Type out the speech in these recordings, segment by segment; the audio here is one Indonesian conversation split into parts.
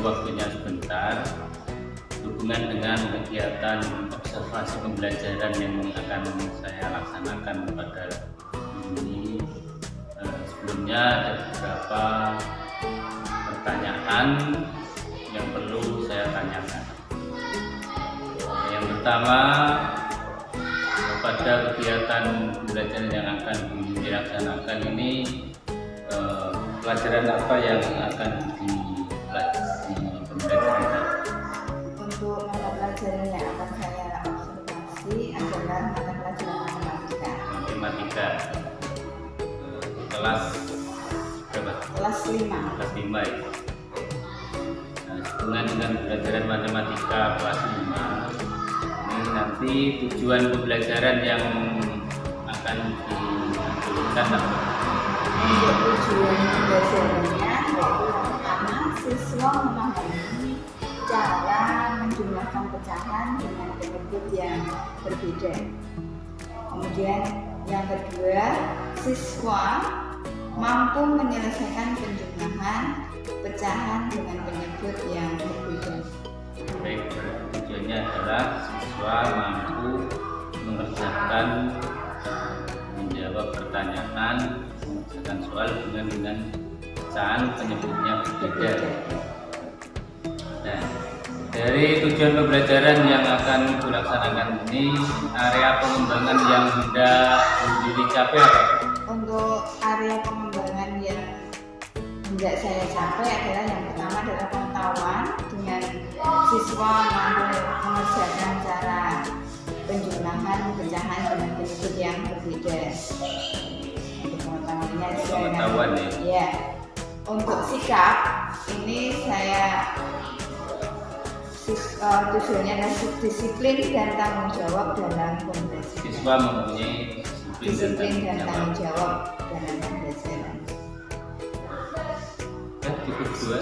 waktunya sebentar hubungan dengan kegiatan observasi pembelajaran yang akan saya laksanakan pada ini. Sebelumnya ada beberapa pertanyaan yang perlu saya tanyakan. Yang pertama, pada kegiatan pembelajaran yang akan dilaksanakan ini pelajaran apa yang akan dipelajari pembelajaran? Untuk mata pelajaran yang akan saya observasi adalah mata pelajaran matematika. Matematika kelas berapa? Kelas 5. Kelas 5 ya. Nah, hubungan dengan pelajaran matematika kelas 5 ini nanti tujuan pembelajaran yang akan diberikan apa? Untuk tujuan pembelajarannya yaitu yang pertama, siswa memahami cara menjumlahkan pecahan dengan penyebut yang berbeda. Kemudian yang kedua, siswa mampu menyelesaikan penjumlahan pecahan dengan penyebut yang berbeda. Baik, tujuannya adalah siswa mampu mengerjakan menjawab pertanyaan, mengerjakan soal dengan pecahan penyebutnya berbeda. Nah, dari tujuan pembelajaran yang akan dilaksanakan ini, area pengembangan yang hendak dicapai apa? Untuk area pengembangan yang hendak saya capai adalah yang pertama adalah pengetahuan dengan siswa mampu mengerjakan cara penjumlahan pecahan dengan penyebut yang berbeda. Untuk pengetahuannya Pengetahuan ya. Ya. Untuk sikap ini saya tujuannya adalah disiplin dan tanggung jawab dalam pembelajaran. Siswa mempunyai Disiplin dan tanggung jawab dalam pembelajaran. Cukup dua.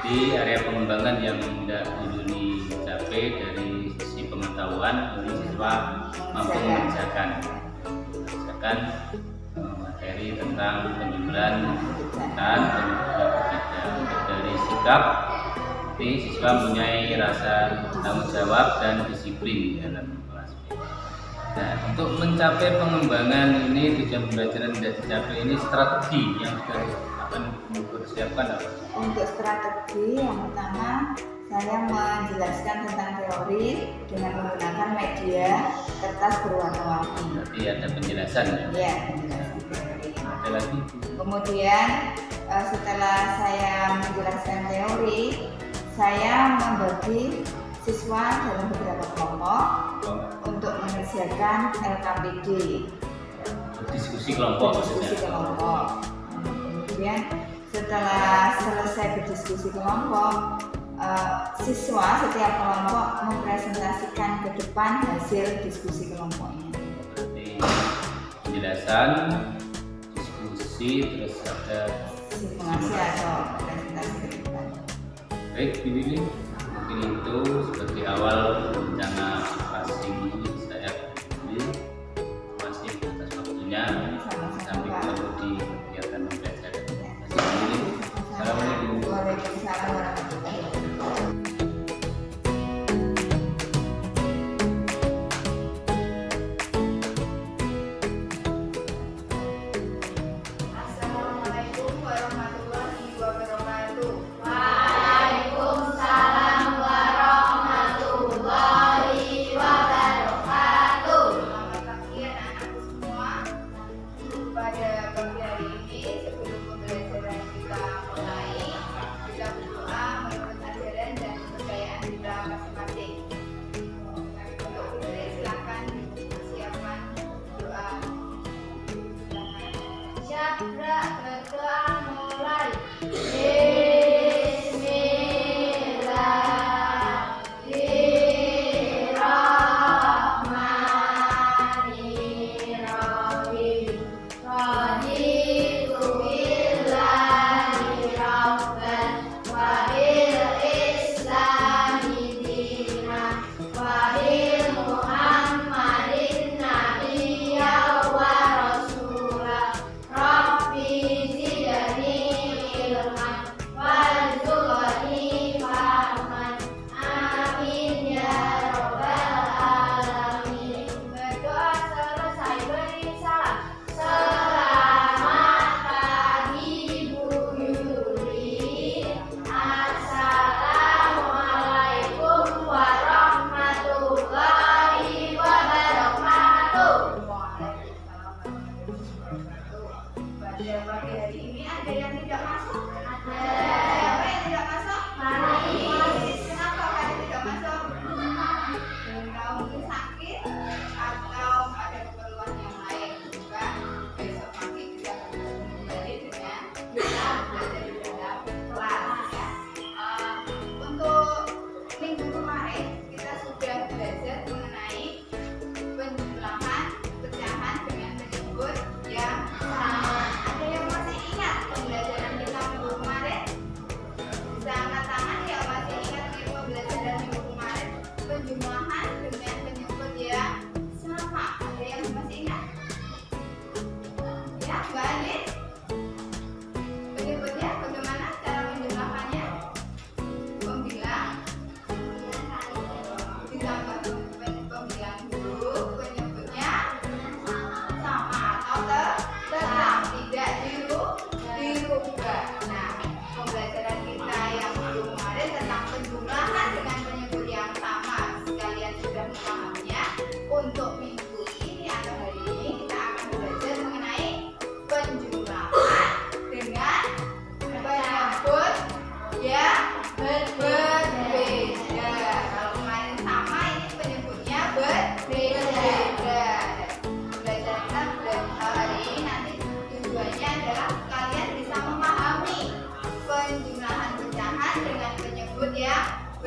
Di area pengembangan yang hendak dicapai dari sisi pengetahuan, siswa mampu mengerjakan materi tentang penjumlahan dan berbeda. Dari sikap, siswa mempunyai rasa tanggung jawab dan disiplin dalam kelas. Nah, untuk mencapai pengembangan ini, tujuan pembelajaran yang dicapai ini strategi yang sudah akan dipersiapkan apa? Untuk strategi yang pertama, saya menjelaskan tentang teori dengan menggunakan media kertas berwarna-warni. Berarti ada penjelasan ya? Ya, penjelasan teori. Ada lagi? Kemudian setelah saya menjelaskan teori, saya membagi siswa dalam beberapa kelompok untuk mengerjakan LKPD. Diskusi kelompok. Diskusi kelompok. Kemudian setelah selesai berdiskusi kelompok, siswa setiap kelompok mempresentasikan ke depan hasil diskusi kelompoknya. Berarti penjelasan, diskusi, terus ada Simulasi atau presentasi ke depan. baik, pilih mungkin itu sebagai awal rencana pasti saya pilih. Masih atas waktunya. Sampai ketemu di kegiatan pembelajaran. Assalamualaikum. Waalaikumsalam warahmatullahi wabarakatuh. Assalamualaikum warahmatullahi wabarakatuh. Waalaikumsalam warahmatullahi wabarakatuh.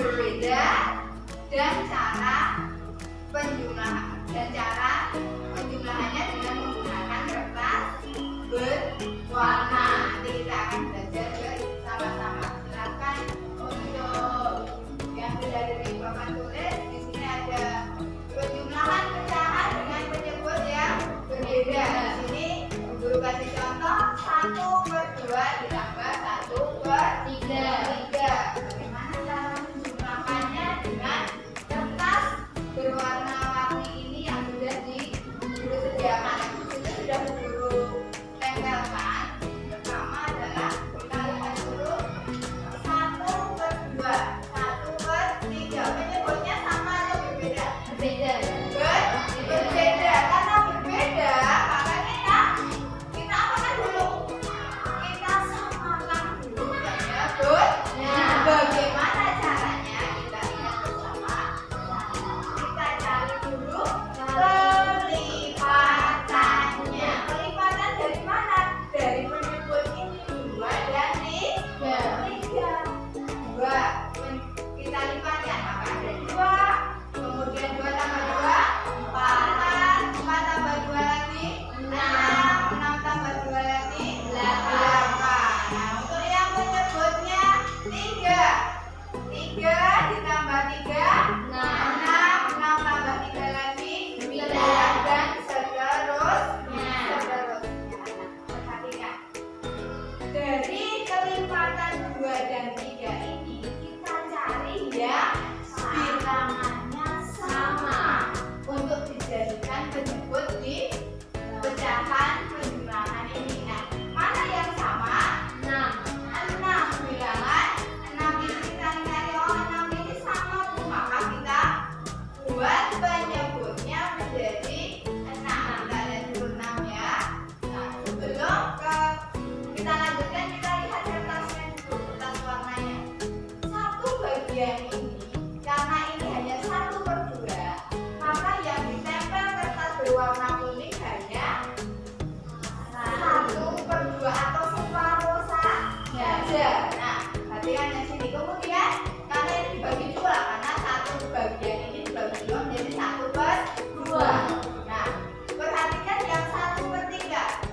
berbeda dan cara penjumlahannya dengan menggunakan kertas berwarna. Nanti kita akan belajar bersama-sama. Silakan untuk yang sudah dari papan tulis. Di sini ada penjumlahan pecahan dengan penyebut yang berbeda. Di sini guru kasih contoh 1/2 ditambah 1/3. Bagaimana cara menjumlahkannya dengan kertas berwarna-warni ini yang sudah guru sediakan. Itu sudah guru tempelkan. Pertama adalah kita lihat dulu 1/2, 1/3. Penyebutnya sama atau berbeda? Berbeda. Berbeda. Karena berbeda, maka kita apakan dulu? Kita samakan dulu ya, Bud. Nah, bagaimana caranya? Kita lihat bersama. Kita cari dulu pelipatannya. Pelipatan dari mana? Dari penyebut ini 2 dan 3. 2. Kita lipatnya, maka ada 2. Kemudian 2 tambah 2, 4. 4 tambah 2 lagi 6. 6 tambah 2 lagi 8. Nah, untuk yang menyebutnya 3. 3 ditambah 3 6. 6 tambah 3 lagi 9 dan seterusnya. Perhatikan. Dari kelipatan 2 dan 3 ini kita cari yang bilangannya sama untuk dijadikan penyebut di pecahan penjumlahan ini. Nah, mana yang sama? 6 bilangan 6 ini kita cari. Oh, 6 ini sama tuh, maka kita buat penyebutnya menjadi 6. Kita lihat dulu 6 ya. Nah, sebelum kita lanjutkan, kita lihat kertasnya dulu, kertas warnanya. Satu bagian ini, karena ini hanya 1/2, maka yang ditempel kertas berwarna kuning hanya 1/2 atau separuh saja. Nah, perhatikan yang sini. Kemudian karena ini dibagi 2, karena satu bagian ini dibagi 2 menjadi 1/2. Nah, perhatikan yang 1/3.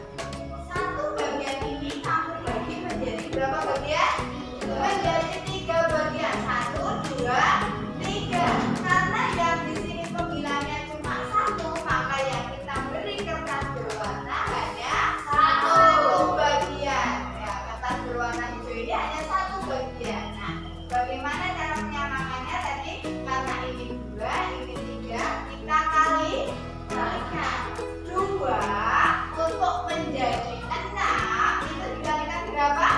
Satu bagian ini kamu bagi menjadi berapa bagian? Menjadi 3 bagian. 1, 2, 3. Karena yang di sini pembilangnya cuma 1, maka yang kita beri kertas berwarna hanya 1 bagian. Ya, kertas berwarna hijau ini hanya 1 bagian. Nah, bagaimana cara menyamakannya tadi? Karena ini 2, ini 3, kita kalikan 2 untuk menjadi 6. Itu dikalikan berapa?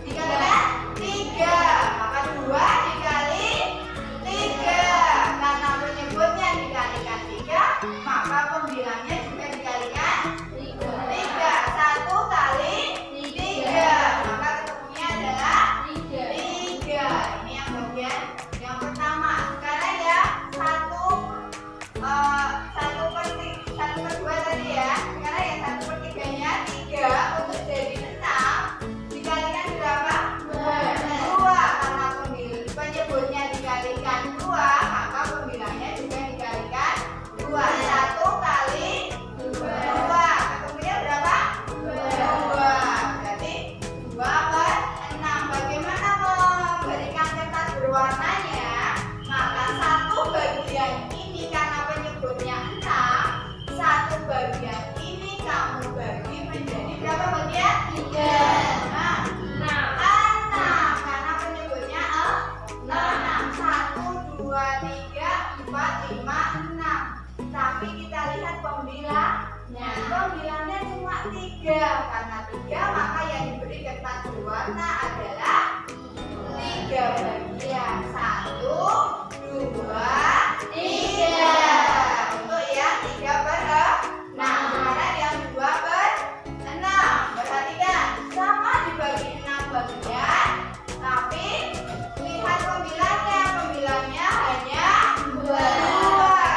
Dikalikan 3. Maka 2 dikali 3. Karena penyebutnya dikalikan 3, maka pembilangnya juga dikalikan 3. 1 kali 3, maka ketemunya adalah 3. Ini yang bagian yang pertama. Sekarang ya 1/2 tadi ya. Sekarang yang 1/3-nya 3 untuk jadi 6 dikalikan berapa? 2. Karena penyebutnya dikalikan 2, maka pembilangnya juga dikalikan 2. 1 kali 2. Ketemunya berapa? 2. Berarti 2/6. Bagaimana memberikan kertas berwarnanya? Maka 1 bagian ini karena penyebutnya 6, 1 bagian ini kamu bagi menjadi berapa bagian? 3. Nah, 6 karena penyebutnya 6. 1, 2, 3, 4, 5, 6. Tapi kita lihat pembilangnya. Pembilangnya cuma 3. Karena 3, maka yang diberi kertas berwarna adalah 3 bagian. 1, 2, 3. Untuk yang 3/6. Sekarang yang 2/6. Perhatikan, sama dibagi 6 bagian, tapi lihat pembilangnya. Pembilangnya hanya 2.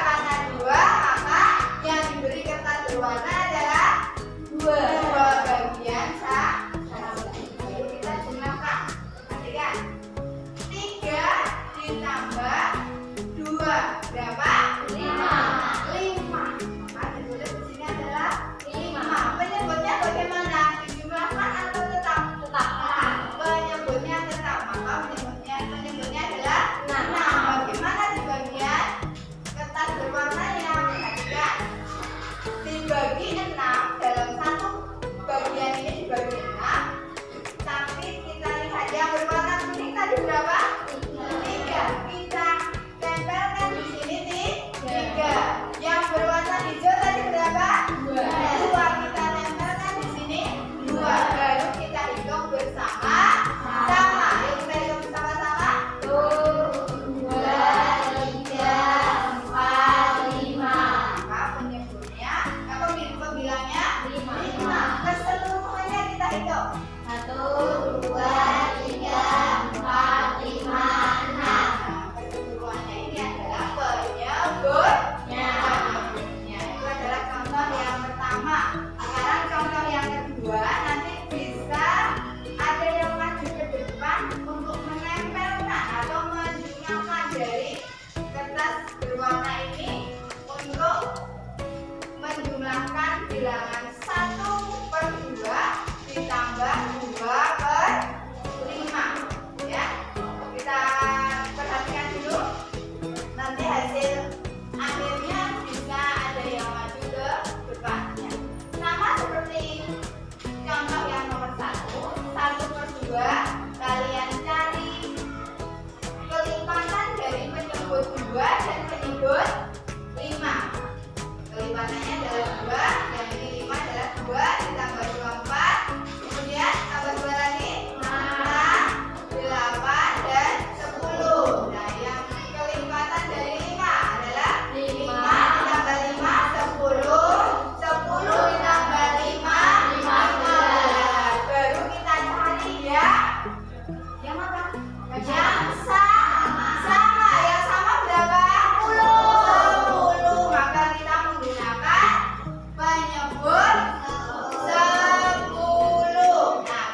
Karena 2, maka yang diberi kertas berwarna adalah 2 bagian saja. Lalu kita jumlahkan. Perhatikan. Berapa? 5. Maka ditulis di sini adalah 5. Penyebutnya bagaimana? Dijumlahkan atau tetap? Penyebutnya tetap. Maka penyebutnya adalah 6. Bagaimana di bagian kertas berwarna yang perhatikan? Dibagi 6 dalam satu bagian ini dibagi 6. Tapi kita lihat yang berwarna kuning tadi berapa? 3. Kita tempelkan di sini di 3. Yang berwarna hijau tadi berapa? 2. Kita tempelkan di sini 2. Baru kita hitung bersama. Sama. Yuk kita hitung bersama-sama. 1, 2, 3, 4, 5. Maka penyebutnya, pembilangnya 5. Keseluruhannya kita hitung. 1, 2, 3, 4, 5, 6. Keseluruhannya ini adalah penyebutnya. Itu adalah contoh yang pertama. Sekarang contoh yang kedua, nanti bisa ada yang maju ke depan untuk menempelkan atau menjumlahkan dari kertas berwarna ini untuk menjumlahkan bilangan 1/2 ditambah 2/5. Ya, kita perhatikan dulu. Nanti hasil akhirnya bisa ada yang maju ke depannya. Sama seperti contoh yang nomor 1/2 kalian cari kelipatan dari penyebut 2 dan penyebut 5. Kelipatannya adalah 2, yang ini 5 adalah 2 ditambah 24, kemudian tambah 2 lagi 6, 8, dan 10. Nah, yang kelipatan dari 5 adalah 5 ditambah 5, 10, 10 ditambah 5, 15. Baru kita cari ya yang apa? Yang sama. Yang sama berapa? 10. Maka kita menggunakan penyebut 10. Nah,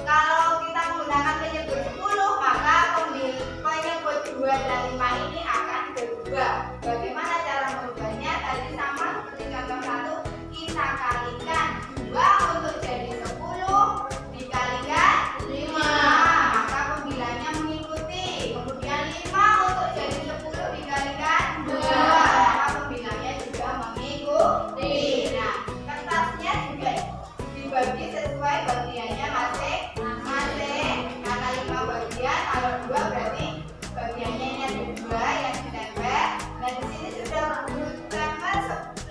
kalau kita menggunakan penyebut 10, maka penyebut 2 dan 5 ini akan berubah. Bagaimana cara merubahnya? Tadi sama seperti contoh 1, kita kalikan 2 untuk jadi 10 dikalikan 5. Maka pembilangnya mengikuti. Kemudian 5 untuk jadi 10 dikalikan 2. Maka pembilangnya juga mengikuti. Nah, kertasnya juga dibagi sesuai bagiannya masing-masing. Karena 5 bagian, kalau 2 berarti bagiannya ini ada 2 yang ditempel. Dan di sini sudah ditempel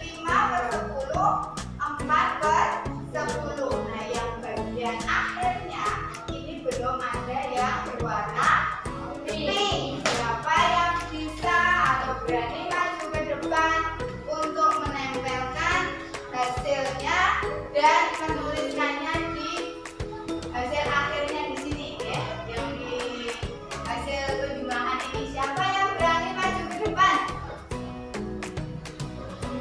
5/10, 4/10. Nah, yang bagian akhirnya ini belum ada yang berwarna pink. Siapa yang bisa atau berani maju ke depan untuk menempelkan hasilnya dan menuliskannya di hasil akhirnya di sini ya, yang di hasil penjumlahan ini. Siapa yang berani maju ke depan?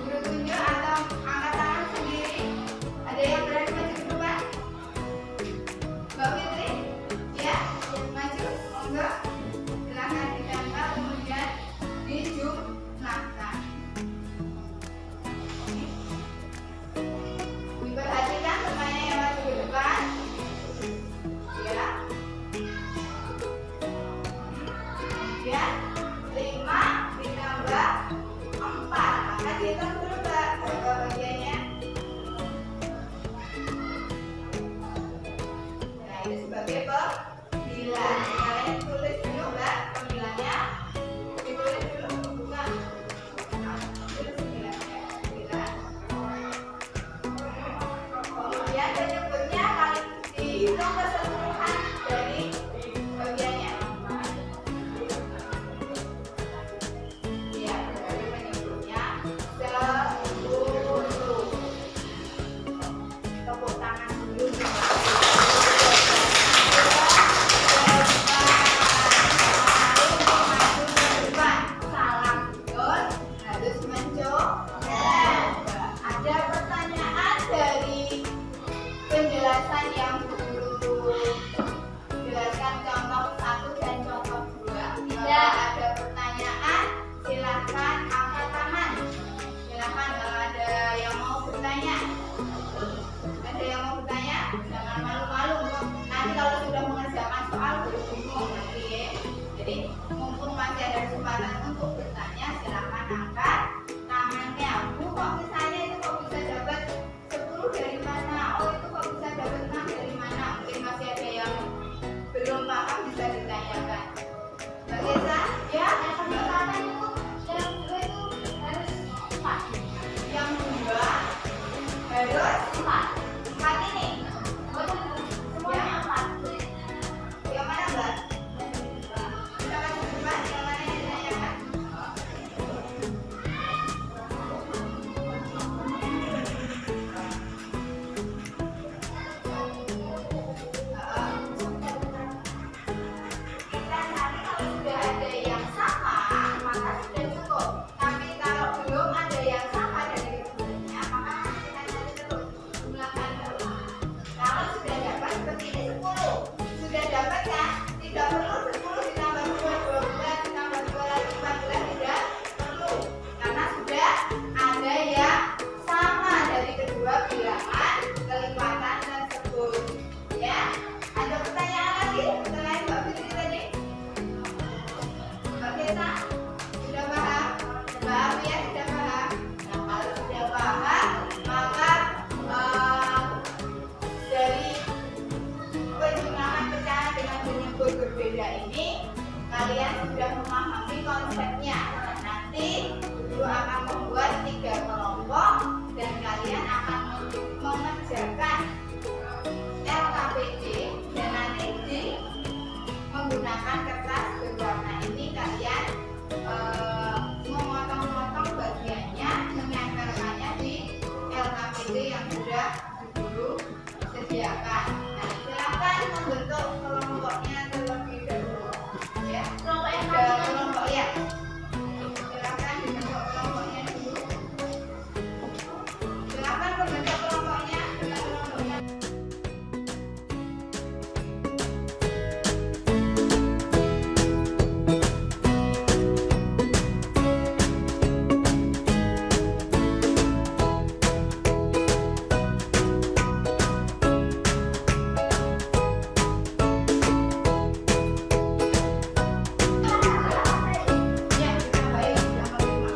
Guru tunjuk atau angkat tangan sendiri. Ada yang berani maju ke depan? Mbak Fitri? Ya, maju. Monggo. Silakan ditempel kemudian dijumlahkan. Diperhatikan semuanya yang maju ke depan. Ya. Kemudian 5 ditambah 4. Maka dihitung dulu Mbak berapa bagiannya. Nah, itu sebagai pembilang. Kalian tulis dulu Mbak pembilangnya. Ditulis dulu, bukan. Tulis pembilangnya. Pembilang. Kemudian penyebutnya kali dihitung keseluruhan dari bagiannya. mumpung masih ada kesempatan untuk bertanya, silakan angkat tangannya. Bu, kok misalnya itu kok bisa dapat 10 dari mana? Oh, itu kok bisa dapat 6 dari mana? Mungkin masih ada yang belum paham, bisa ditanyakan. Bagaimana? Ya, yang pertama itu yang dua itu harus 4. Yang kedua harus 4. 4 ini. Oh, semuanya 4. Yang mana, Mbak? Kita kasih depan, yang mana yang ditanyakan? Kita cari kalau sudah ada yang sama, maka sudah cukup. Tapi kalau belum ada yang sama dari keduanya, maka kita cari terus, jumlahkan terus. Kalau sudah dapat seperti ini 10, sudah dapat kan? Tidak perlu 10 ditambah 2, 12 ditambah 2 lagi 14, tidak perlu. Karena sudah ada yang sama dari kedua bilangan kelipatan tersebut. Ya, ada pertanyaan lagi selain Mbak Fitri tadi? Mbak Kesa, sudah paham? Mbak Afia sudah paham? Nah, kalau sudah paham, maka dari penjumlahan pecahan dengan penyebut berbeda ini, kalian sudah memahami konsepnya. Nanti guru akan membuat 3 kelompok dan kalian akan mengerjakan LKPD dan nanti menggunakan kertas berwarna ini kalian memotong-motong bagiannya, menempelkannya di LKPD yang sudah guru sediakan. Nah, silakan membentuk kelompoknya terlebih dahulu. Ya, kelompok ya. Silakan dibentuk kelompoknya dulu. Silakan membentuk kelompoknya dengan kelompoknya. Ya, kita baik sudah menerima.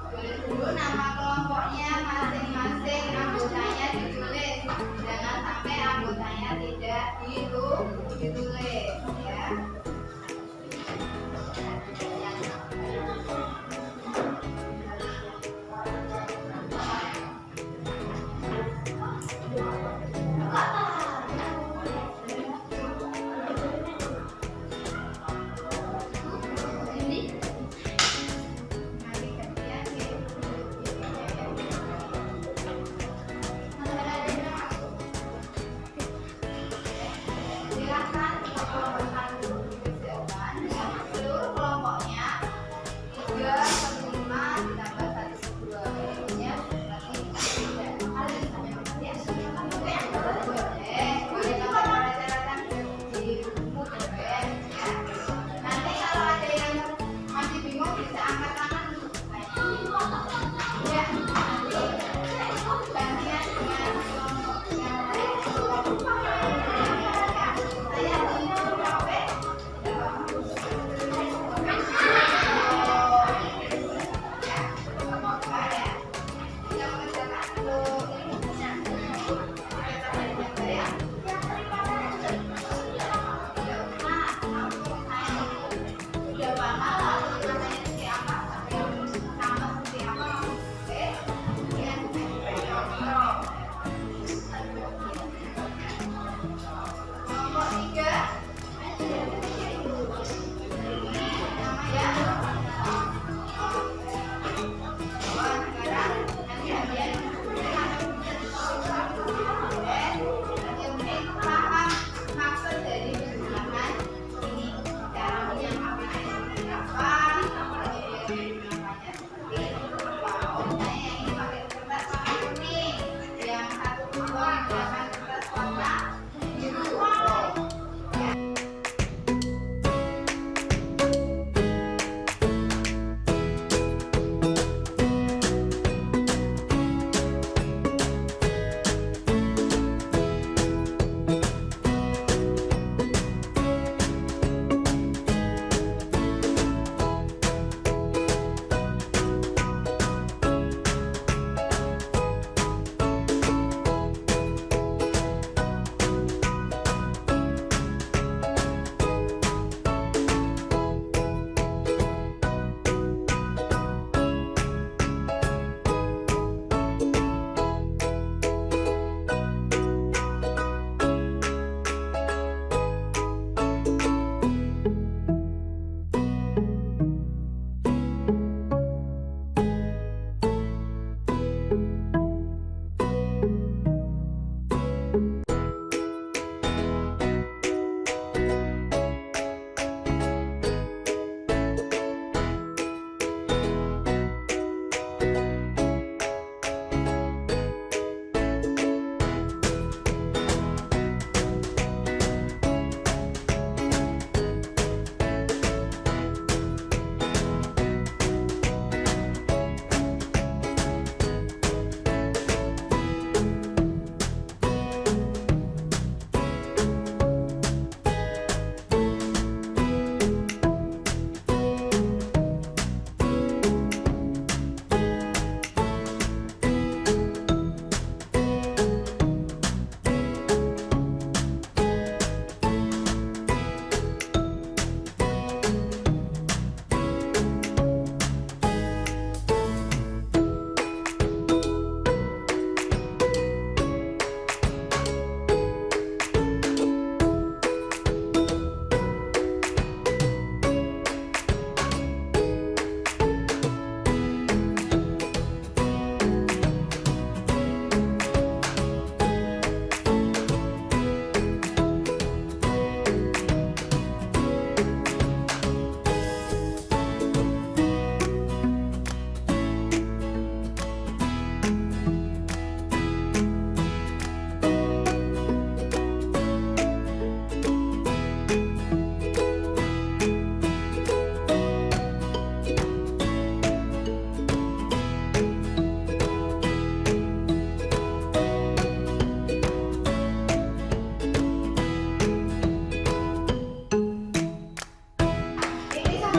Tulis dulu nama kelompoknya masing-masing, anggotanya ditulis. Jangan sampai anggotanya tidak ditulis, ya. Nanti gantian ya. Silakan kelompokkan dulu.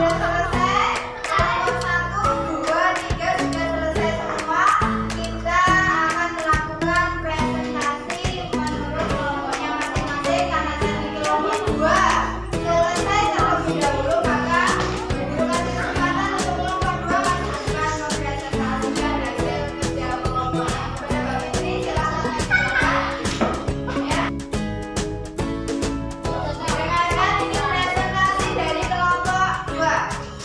sudah selesai. Kelompok 1, 2, 3 sudah selesai semua. Kita akan melakukan presentasi menurut kelompoknya masing-masing. Karena tadi kelompok 2 selesai terlebih dahulu, maka guru kasih kesempatan untuk kelompok 2 akan mempresentasikan hasil kerja kelompoknya kepada Mbak Fitri. Silakan lanjutkan. Ya. Dengarkan ini presentasi dari kelompok 2.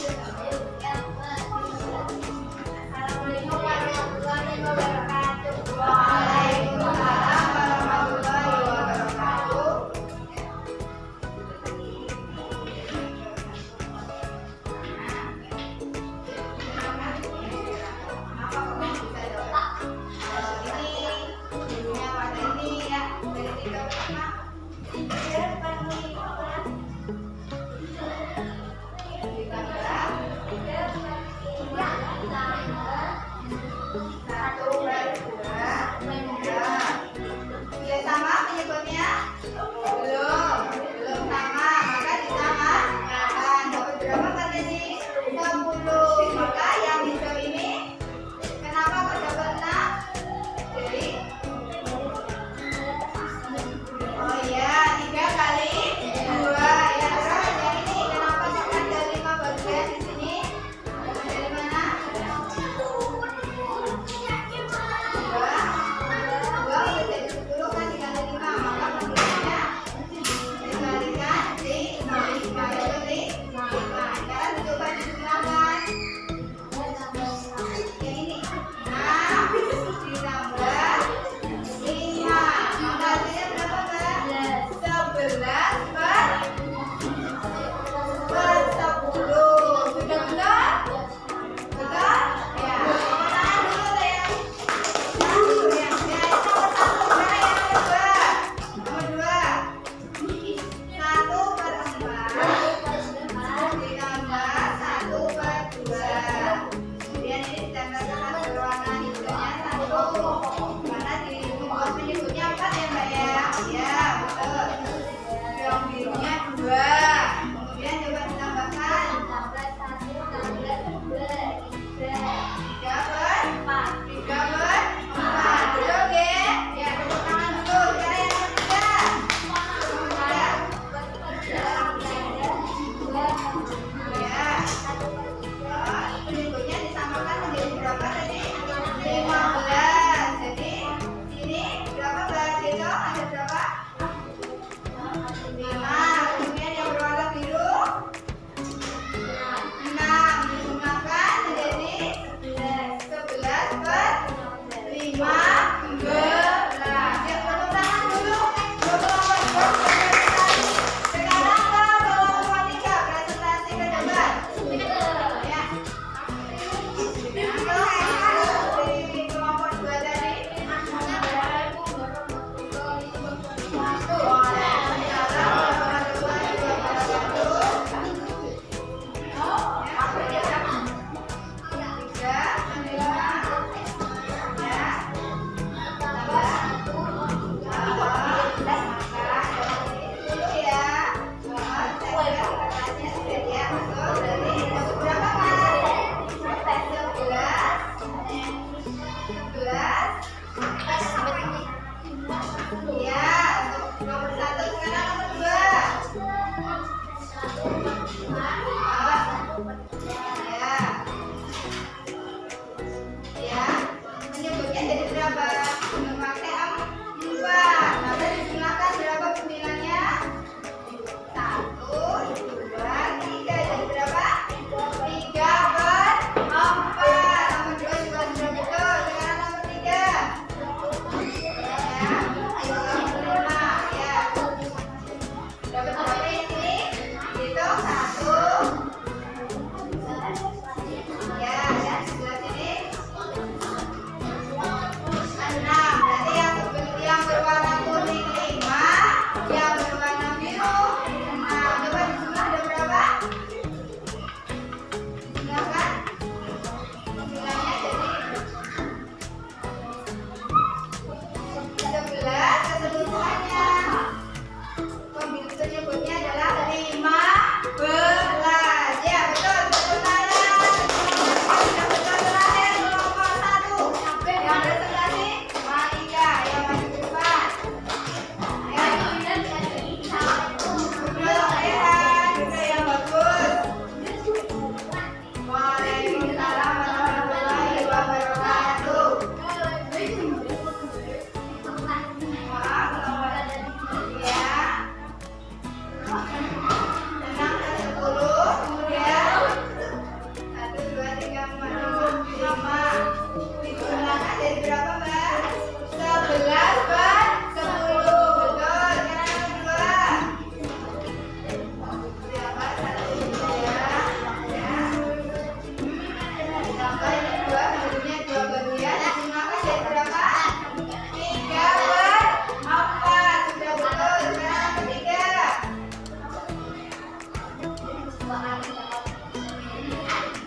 pengalaman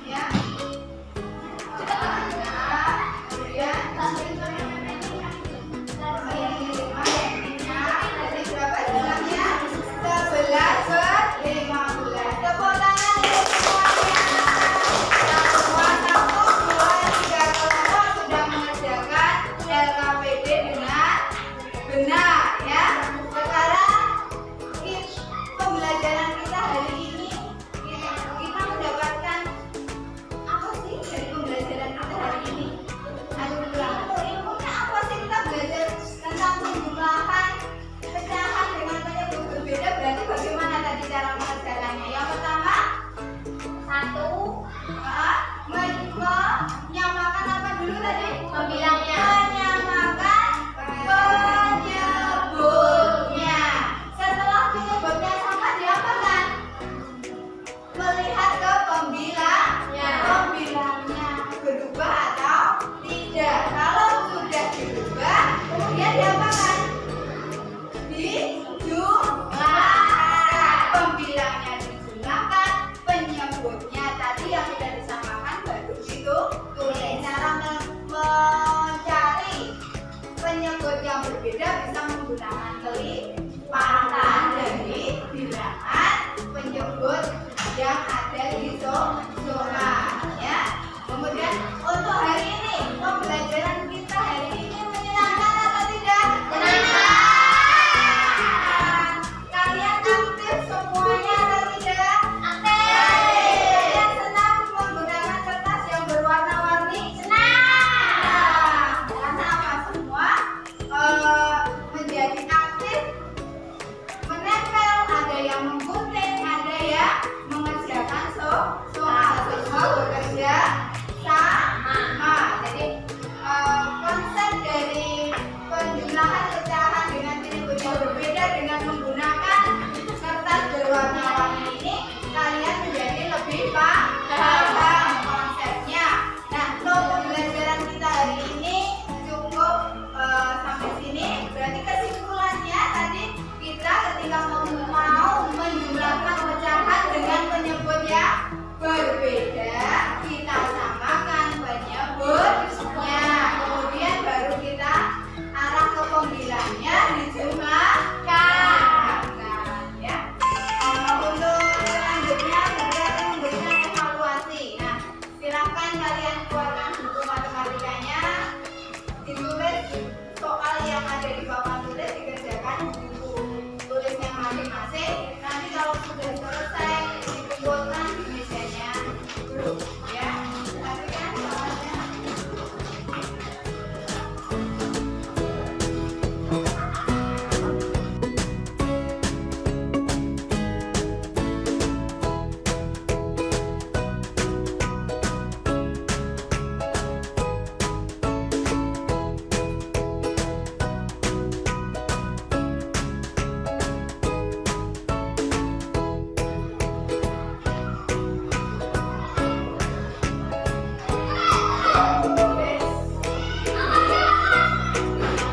ya. Kemudian dari berapa jumlahnya? 11/15. Tepuk tangan untuk semuanya. Semua 1, 2, 3 kelompok sudah mengerjakan LKPD dengan benar ya. Sekarang pembelajaran kita hari ini kita mendapatkan apa sih dari pembelajaran kita hari ini? Ayo ulang. Ilmunya apa sih? Kita belajar tentang penjumlahan pecahan dengan penyebut berbeda. Berarti bagaimana tadi cara mengerjakannya? Yang pertama, menyamakan apa dulu tadi? Pembilangnya. Menyamakan penyebutnya. Setelah penyebutnya sama diapakan? Melihat ke pembilangnya. Pembilangnya berubah atau tidak. Kalau sudah berubah, kemudian diapakan? Dijumlahkan. Pembilangnya dijumlahkan, penyebutnya tadi yang sudah disamakan baru ditulis. Cara mencari penyebut yang berbeda bisa menggunakan kelipatan dari bilangan penyebut yang ada di zona ya. Kemudian untuk hari ini pembelajaran kita hari ini menyenangkan atau tidak? Menyenangkan. Kalian aktif semuanya atau tidak? Aktif. Kalian senang menggunakan kertas yang berwarna-warni? Senang. Karena apa? Semua menjadi aktif, menempel, ada yang menggunting, ada yang mengerjakan semua bekerja sama. Jadi konsep dari penjumlahan pecahan dengan penyebut yang berbeda dengan menggunakan kertas berwarna-warni ini kalian menjadi lebih paham konsepnya. Nah, untuk pembelajaran kita hari ini cukup sampai sini. Berarti kesimpulannya tadi kita ketika mau menjumlahkan pecahan dengan penyebut yang berbeda, kita samakan penyebutnya. Kemudian baru kita arah ke pembilangnya dijumlahkan. Ya. Untuk selanjutnya kita akan memberikan evaluasi. Nah, silakan kalian keluarkan buku matematikanya, ditulis soal yang ada di papan tulis, dikerjakan buku tulisnya masing-masing. Nanti kalau sudah selesai dikumpulkan di mejanya grup ya. Tapi kan soalnya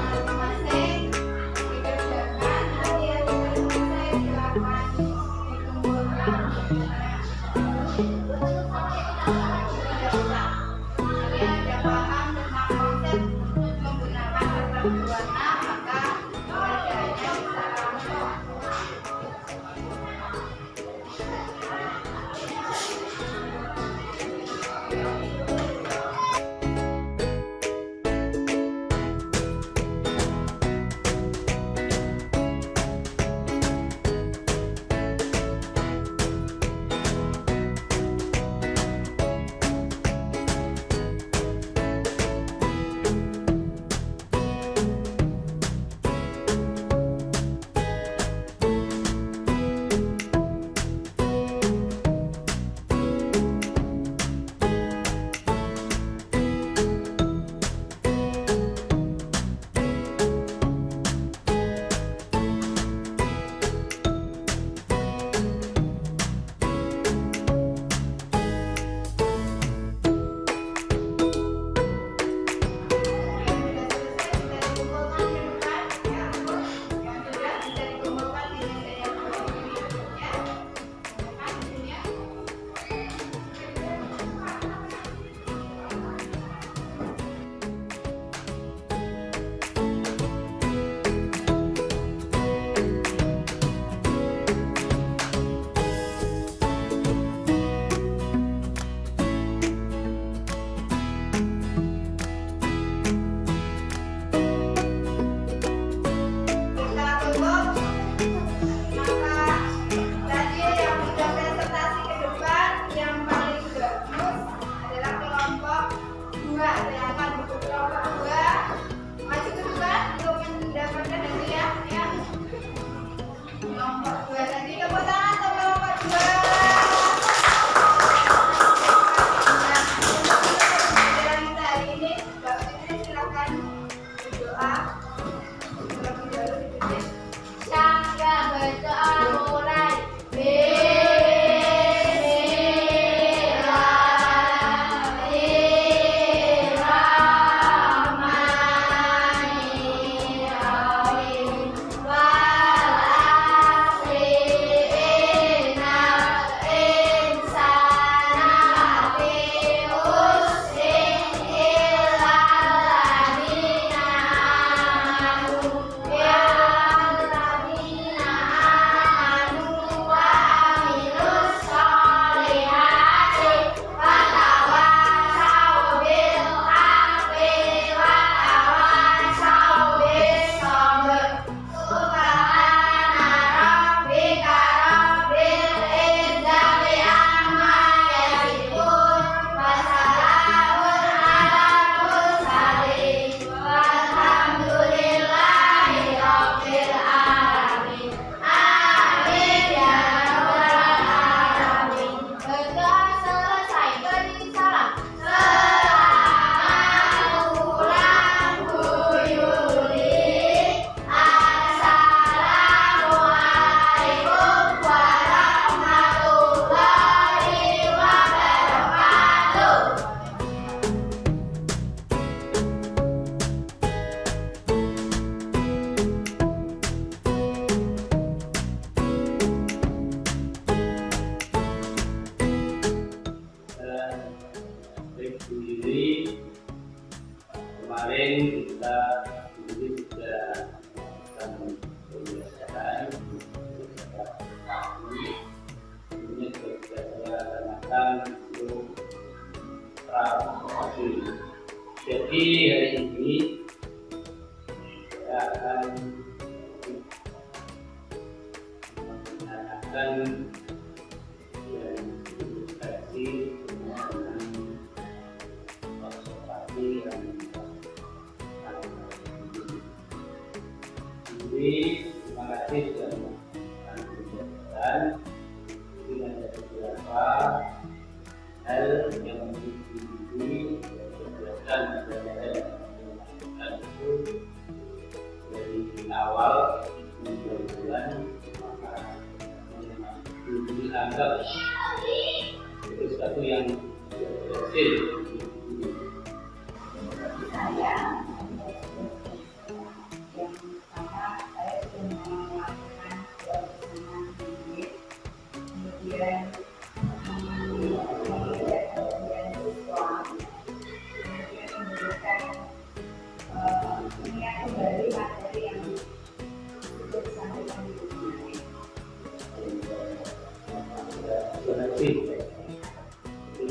masing-masing dikerjakan. Nanti yang sudah selesai silakan dikumpulkan. Kalian sudah paham tentang konsep menggunakan kertas berwarna, maka pengerjaannya bisa langsung. akan transportasi. Jadi hari ini saya akan menanyakan dan diskusi dengan transportasi yang jadi terima kasih sudah melakukan kegiatan. Dengan ada beberapa hal yang menjadi kegiatan itu dari awal bulan maka dianggap itu sesuatu yang berhasil.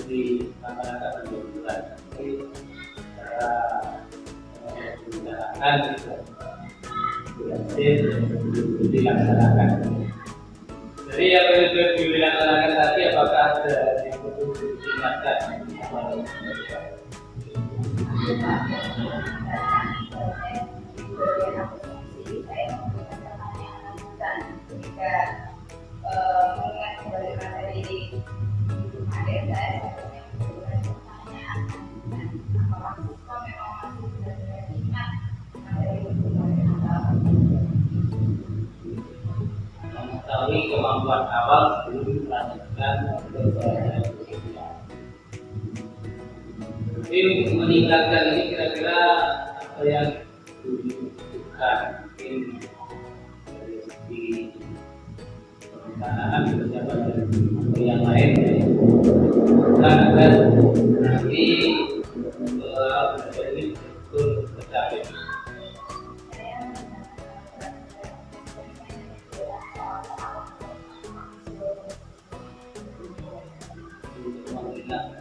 Di masyarakat pendidikan cara menggunakan berhasil dilaksanakan. Jadi apa yang sudah dilaksanakan tadi, apakah ada yang perlu diingatkan? Mengingat kembali materi kemarin saya apakah siswa memang masih benar-benar ingat materi mengetahui kemampuan awal sebelum melanjutkan pembelajaran berikutnya. Jadi untuk meningkatkan ini kira-kira apa yang dibutuhkan? Mungkin dari segi perencanaan bersama dengan yang lain, agar nanti belajar ini betul tercapai.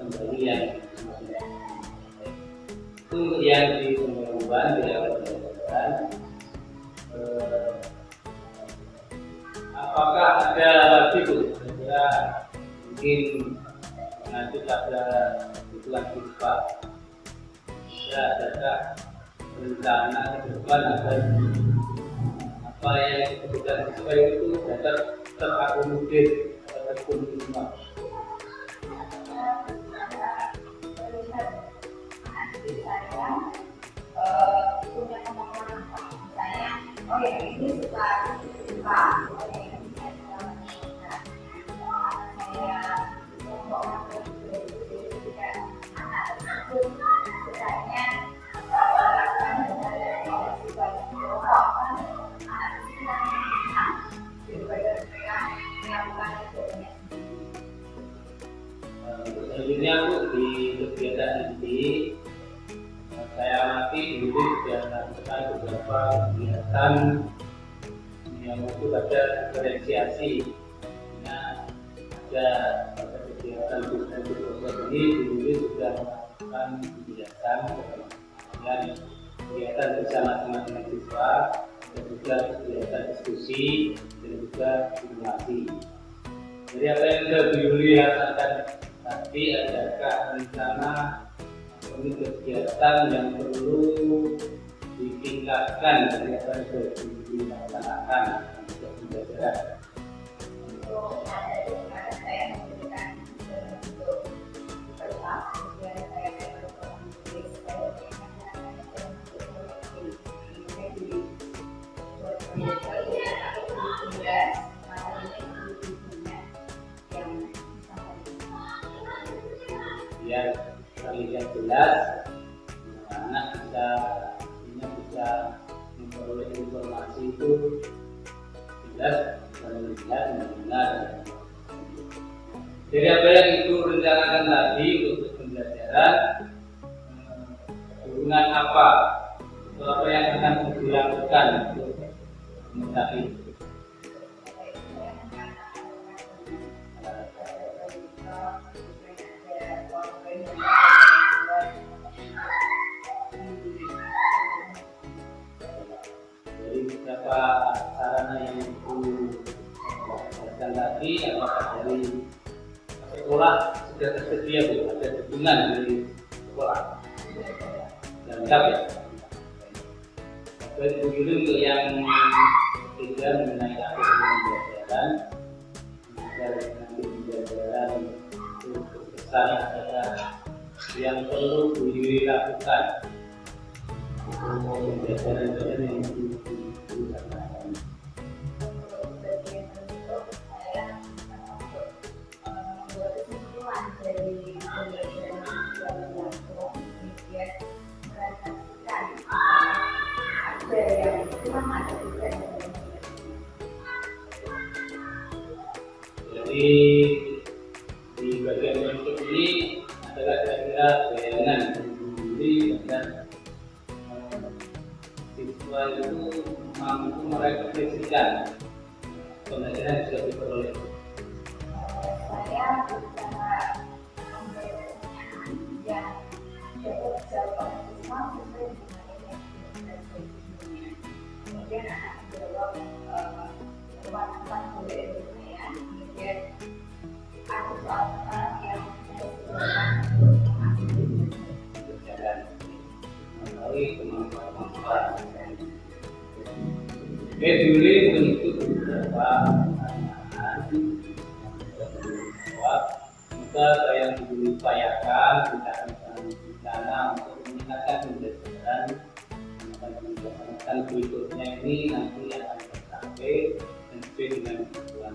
Kembalian itu yang ditemukan di awal pelajaran. Apakah ada lagi tuh kira-kira mungkin nanti pada kebutuhan siswa adakah rencana ke depan agar apa yang kebutuhan siswa itu dapat terakomodir ataupun semua. Punya kemampuan apa? Misalnya, oh ya ini suka saya membawa ketika anak tersebut misalnya melakukan hal-hal yang sifatnya berubah, anak daripada mereka melakukan kerjanya. Selanjutnya Bu, di kegiatan ini saya amati dulu sudah melakukan beberapa kegiatan yang itu ada diferensiasi. Nah, ada kegiatan ini dulu sudah melakukan kegiatan bersama-sama dengan siswa, dan juga kegiatan diskusi dan juga simulasi. Jadi apa yang sudah Bu Yuli katakan tadi, adakah rencana kegiatan yang perlu ditingkatkan dari apa yang sudah dilaksanakan untuk pembelajaran? Saya memberikan untuk peserta, kemudian saya biar terlihat jelas, anak bisa memperoleh informasi itu jelas, melihat, mendengar. Jadi apa yang itu rencanakan tadi untuk pembelajaran, hubungan apa atau apa yang akan dilakukan untuk mencapai Jadi beberapa sarana yang perlu dijelaskan lagi, apakah dari sekolah sudah tersedia Bu, ada dukungan dari sekolah lengkap ya. Begitu untuk yang ketiga mengenai akses pembelajaran, nanti pembelajaran untuk besar adalah yang perlu dilakukan untuk pembelajaran yang dilakukan. Jadi di bagian berikut ini adalah kira-kira bayangan diri dan siswa itu mampu merefleksikan pembelajaran yang sudah diperoleh. Saya berusaha memberi pertanyaan yang dapat jawaban semua sesuai dengan yang sebelumnya. Kemudian akan menjawab teman-teman boleh bertanya. Kemudian ada soal-soal yang Berjalan melalui kemampuan. Dulu untuk beberapa pertanyaan jawab. Maka saya upayakan kita akan berencana untuk meningkatkan pembelajaran. Pembelajaran berikutnya ini nanti akan tercapai dan sesuai dengan kebutuhan.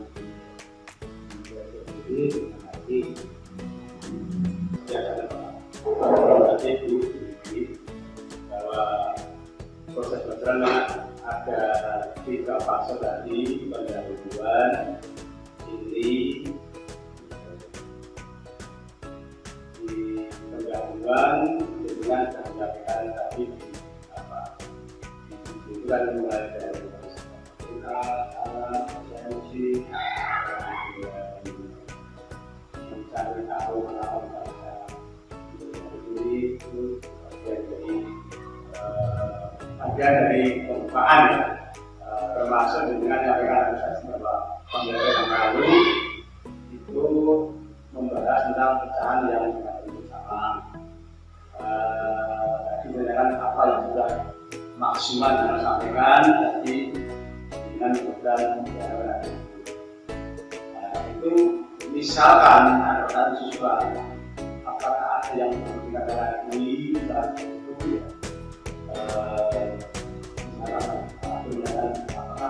Jadi terima kasih. Terima kasih Bu bahwa proses belajar ada 3 fase tadi, pendahuluan, ini di pendahuluan dengan menjelaskan tadi itu kan mulai dari alat, emosi, mencari tahu mengenal bahasa itu bagian dari pembukaan ya, termasuk dengan yang organisasi bahwa pembelajaran yang lalu itu membahas tentang pecahan yang bersama. Tadi menanyakan apa yang sudah maksimal disampaikan tadi dengan program pembelajaran itu misalkan ada pertanyaan siswa, apakah ada yang perlu dikatakan lagi saat itu ya? Apakah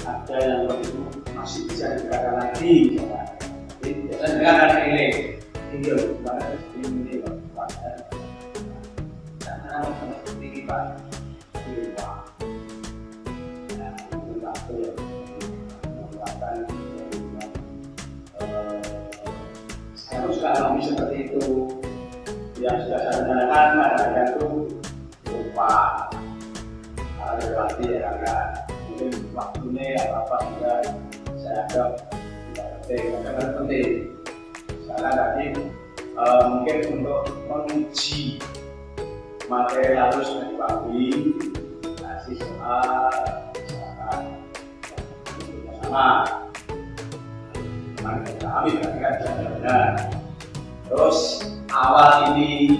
ada yang perlu masih bisa dikatakan lagi? Jadi biasanya kan ada ini tinggal gimana ini Pak? Karena seperti ini Pak, ini Pak. Nah, itu aku yang melakukan saya suka alami seperti itu. Yang sudah saya rencanakan pada itu lupa relasi ya karena mungkin waktunya apa juga saya anggap tidak penting. Karena tadi mungkin untuk menguji materi lalu sudah dipahami, siswa misalkan sama memang kita pahami kan benar. Terus awal ini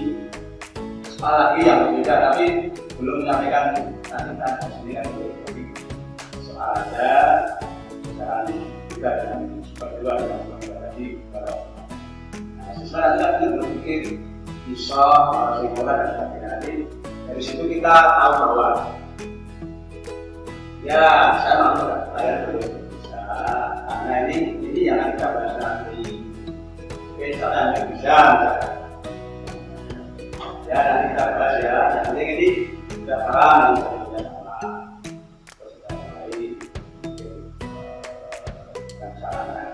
lagi yang berbeda tapi belum menyampaikan nanti sendiri kan soal ada misalkan juga dengan berdua dengan tadi siswa nanti kan berpikir bisa sekolah dan sebagainya. Nanti dari situ kita tahu bahwa ya saya mampu bayar dulu bisa karena ini yang kita bahas nanti. Oke, saya yang bisa ya nanti kita bahas ya. Yang penting ini sudah paham sudah baik dan sarana